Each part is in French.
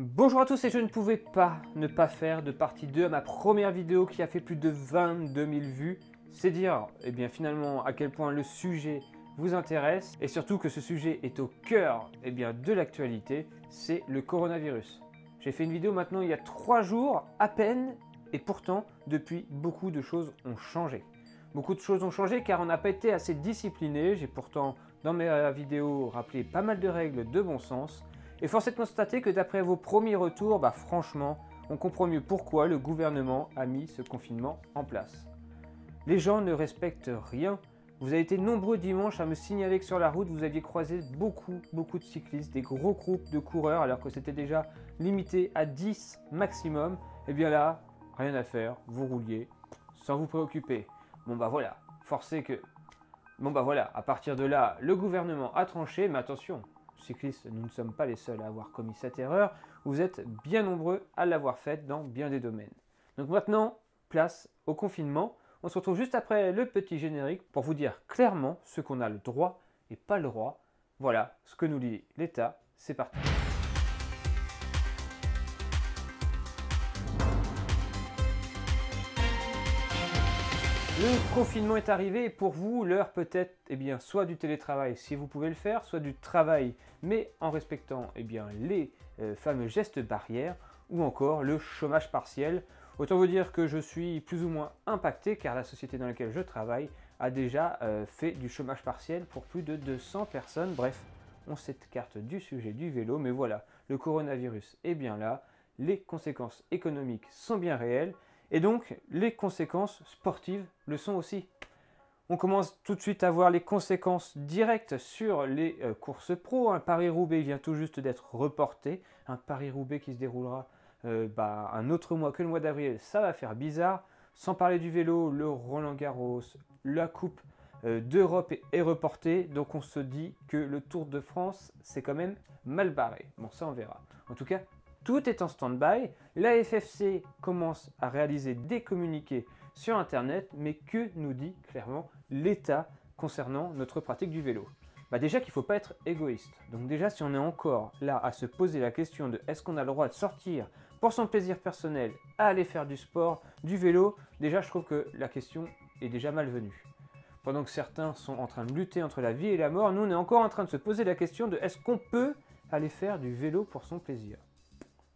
Bonjour à tous et je ne pouvais pas ne pas faire de partie 2 à ma première vidéo qui a fait plus de 22 000 vues. C'est dire finalement à quel point le sujet vous intéresse et surtout que ce sujet est au cœur de l'actualité, c'est le coronavirus. J'ai fait une vidéo maintenant il y a 3 jours à peine et pourtant depuis beaucoup de choses ont changé. Beaucoup de choses ont changé car on n'a pas été assez discipliné. J'ai pourtant dans mes vidéos rappelé pas mal de règles de bon sens. Et force est de constater que d'après vos premiers retours, franchement, on comprend mieux pourquoi le gouvernement a mis ce confinement en place. Les gens ne respectent rien. Vous avez été nombreux dimanche à me signaler que sur la route, vous aviez croisé beaucoup de cyclistes, des gros groupes de coureurs, alors que c'était déjà limité à 10 maximum. Et bien là, rien à faire, vous rouliez sans vous préoccuper. Voilà, à partir de là, le gouvernement a tranché, mais attention, cyclistes, nous ne sommes pas les seuls à avoir commis cette erreur, vous êtes bien nombreux à l'avoir faite dans bien des domaines. Donc maintenant, place au confinement. On se retrouve juste après le petit générique pour vous dire clairement ce qu'on a le droit et pas le droit. Voilà ce que nous dit l'État, c'est parti. Le confinement est arrivé et pour vous, l'heure peut être soit du télétravail si vous pouvez le faire, soit du travail mais en respectant les fameux gestes barrières ou encore le chômage partiel. Autant vous dire que je suis plus ou moins impacté car la société dans laquelle je travaille a déjà fait du chômage partiel pour plus de 200 personnes. Bref, on s'écarte du sujet du vélo, mais voilà, le coronavirus est bien là, les conséquences économiques sont bien réelles. Et donc, les conséquences sportives le sont aussi. On commence tout de suite à voir les conséquences directes sur les courses pro. Un Paris-Roubaix vient tout juste d'être reporté. Un Paris-Roubaix qui se déroulera un autre mois que le mois d'avril, ça va faire bizarre. Sans parler du vélo, le Roland-Garros, la Coupe d'Europe est reportée. Donc on se dit que le Tour de France, c'est quand même mal barré. Bon, ça on verra. En tout cas, tout est en stand-by. La FFC commence à réaliser des communiqués sur Internet, mais que nous dit clairement l'État concernant notre pratique du vélo? Déjà qu'il ne faut pas être égoïste. Donc déjà, si on est encore là à se poser la question de est-ce qu'on a le droit de sortir pour son plaisir personnel, à aller faire du sport, du vélo, déjà je trouve que la question est déjà malvenue. Pendant que certains sont en train de lutter entre la vie et la mort, nous on est encore en train de se poser la question de est-ce qu'on peut aller faire du vélo pour son plaisir?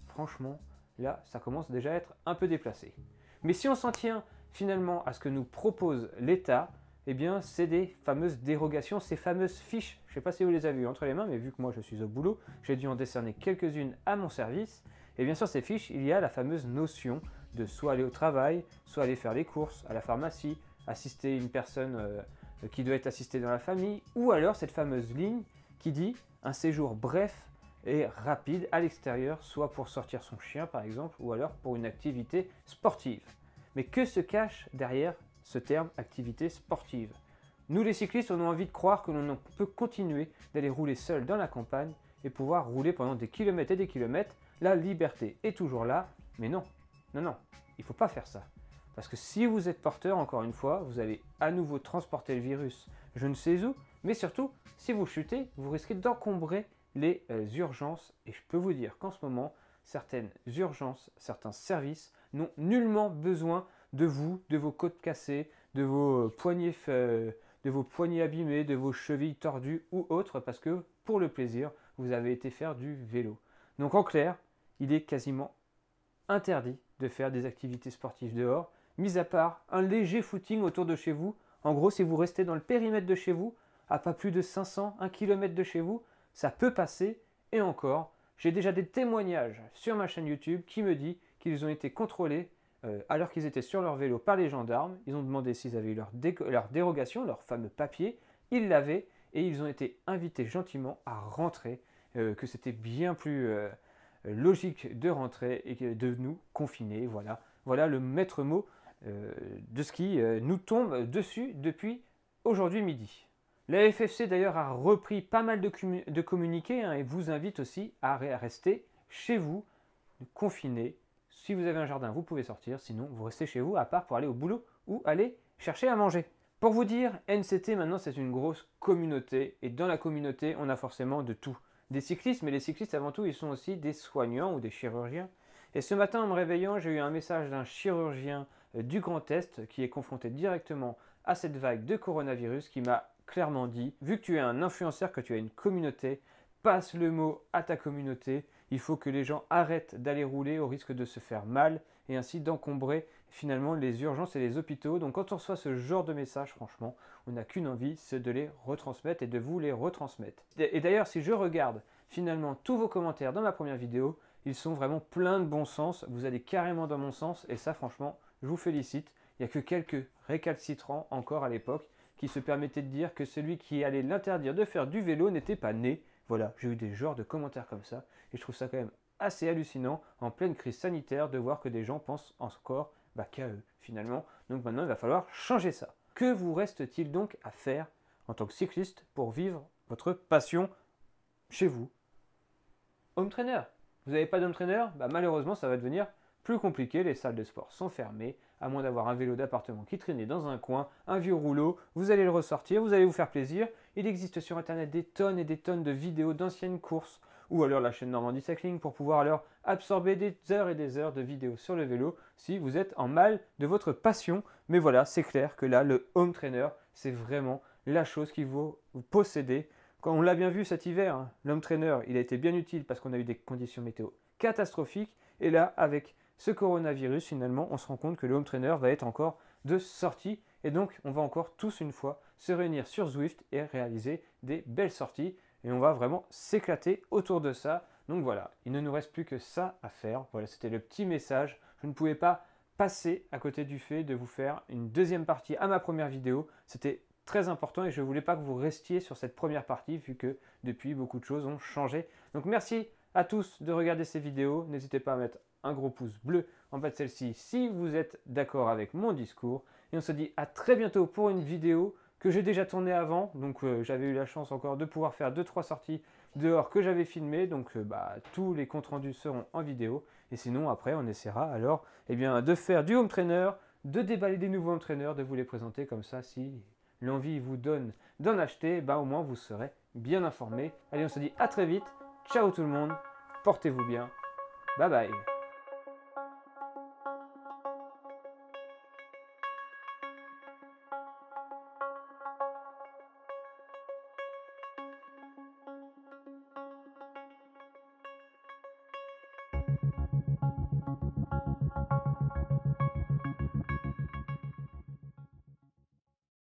Franchement, là, ça commence déjà à être un peu déplacé. Mais si on s'en tient finalement à ce que nous propose l'État, c'est des fameuses dérogations, ces fameuses fiches. Je ne sais pas si vous les avez vues entre les mains, mais vu que moi je suis au boulot, j'ai dû en décerner quelques-unes à mon service. Et bien sûr, ces fiches, il y a la fameuse notion de soit aller au travail, soit aller faire les courses à la pharmacie, assister une personne qui doit être assistée dans la famille, ou alors cette fameuse ligne qui dit un séjour bref et rapide à l'extérieur, soit pour sortir son chien par exemple, ou alors pour une activité sportive. Mais que se cache derrière ce terme activité sportive? Nous les cyclistes, on a envie de croire que l'on peut continuer d'aller rouler seul dans la campagne et pouvoir rouler pendant des kilomètres et des kilomètres. La liberté est toujours là, mais non, il ne faut pas faire ça. Parce que si vous êtes porteur, encore une fois, vous allez à nouveau transporter le virus, je ne sais où, mais surtout, si vous chutez, vous risquez d'encombrer les urgences. Et je peux vous dire qu'en ce moment, certaines urgences, certains services n'ont nullement besoin de vous, de vos côtes cassées, de vos poignets abîmés, de vos chevilles tordues ou autres, parce que pour le plaisir, vous avez été faire du vélo. Donc en clair, il est quasiment interdit de faire des activités sportives dehors, mis à part un léger footing autour de chez vous. En gros, si vous restez dans le périmètre de chez vous, à pas plus de 500, 1 km de chez vous, ça peut passer. Et encore, j'ai déjà des témoignages sur ma chaîne YouTube qui me disent qu'ils ont été contrôlés alors qu'ils étaient sur leur vélo par les gendarmes. Ils ont demandé s'ils avaient eu leur dérogation, leur fameux papier. Ils l'avaient et ils ont été invités gentiment à rentrer, que c'était bien plus logique de rentrer et de nous confiner. Voilà le maître mot de ce qui nous tombe dessus depuis aujourd'hui midi. La FFC d'ailleurs a repris pas mal de communiqués et vous invite aussi à rester chez vous, confinés. Si vous avez un jardin, vous pouvez sortir, sinon vous restez chez vous, à part pour aller au boulot ou aller chercher à manger. Pour vous dire, NCT maintenant c'est une grosse communauté et dans la communauté on a forcément de tout. des cyclistes, mais les cyclistes avant tout, ils sont aussi des soignants ou des chirurgiens. Et ce matin, en me réveillant, j'ai eu un message d'un chirurgien du Grand Est qui est confronté directement à cette vague de coronavirus qui m'a clairement dit, vu que tu es un influenceur, que tu as une communauté, passe le mot à ta communauté. Il faut que les gens arrêtent d'aller rouler au risque de se faire mal et ainsi d'encombrer finalement les urgences et les hôpitaux. Donc quand on reçoit ce genre de message, franchement, on n'a qu'une envie, c'est de les retransmettre et de vous les retransmettre. Et d'ailleurs, si je regarde finalement tous vos commentaires dans ma première vidéo, ils sont vraiment pleins de bon sens. Vous allez carrément dans mon sens et ça, franchement, je vous félicite. Il n'y a que quelques récalcitrants encore à l'époque qui se permettaient de dire que celui qui allait l'interdire de faire du vélo n'était pas né. Voilà, j'ai eu des genres de commentaires comme ça et je trouve ça quand même assez hallucinant en pleine crise sanitaire de voir que des gens pensent encore qu'à eux finalement. Donc maintenant, il va falloir changer ça. Que vous reste-t-il donc à faire en tant que cycliste pour vivre votre passion chez vous? Home trainer. Vous n'avez pas d'home trainer? Malheureusement, ça va devenir plus compliqué. Les salles de sport sont fermées, à moins d'avoir un vélo d'appartement qui traînait dans un coin, un vieux rouleau. Vous allez le ressortir, vous allez vous faire plaisir. Il existe sur internet des tonnes et des tonnes de vidéos d'anciennes courses ou alors la chaîne Normandie Cycling pour pouvoir alors absorber des heures et des heures de vidéos sur le vélo si vous êtes en mal de votre passion. Mais voilà, c'est clair que là, le home trainer, c'est vraiment la chose qu'il faut posséder. Quand on l'a bien vu cet hiver, hein, l'home trainer, il a été bien utile parce qu'on a eu des conditions météo catastrophiques. Et là, avec ce coronavirus, finalement, on se rend compte que le home trainer va être encore de sortie. Et donc, on va encore tous une fois se réunir sur Zwift et réaliser des belles sorties. Et on va vraiment s'éclater autour de ça. Donc voilà, il ne nous reste plus que ça à faire. Voilà, c'était le petit message. Je ne pouvais pas passer à côté du fait de vous faire une deuxième partie à ma première vidéo. C'était très important et je ne voulais pas que vous restiez sur cette première partie vu que depuis beaucoup de choses ont changé. Donc merci à tous de regarder ces vidéos. N'hésitez pas à mettre un gros pouce bleu en bas de celle-ci si vous êtes d'accord avec mon discours. Et on se dit à très bientôt pour une vidéo que j'ai déjà tournée avant. Donc j'avais eu la chance encore de pouvoir faire 2-3 sorties dehors que j'avais filmées. Donc tous les comptes rendus seront en vidéo. Et sinon après on essaiera alors de faire du home trainer, de déballer des nouveaux home trainers, de vous les présenter comme ça si l'envie vous donne d'en acheter, au moins vous serez bien informé. Allez, on se dit à très vite. Ciao tout le monde, portez-vous bien. Bye bye.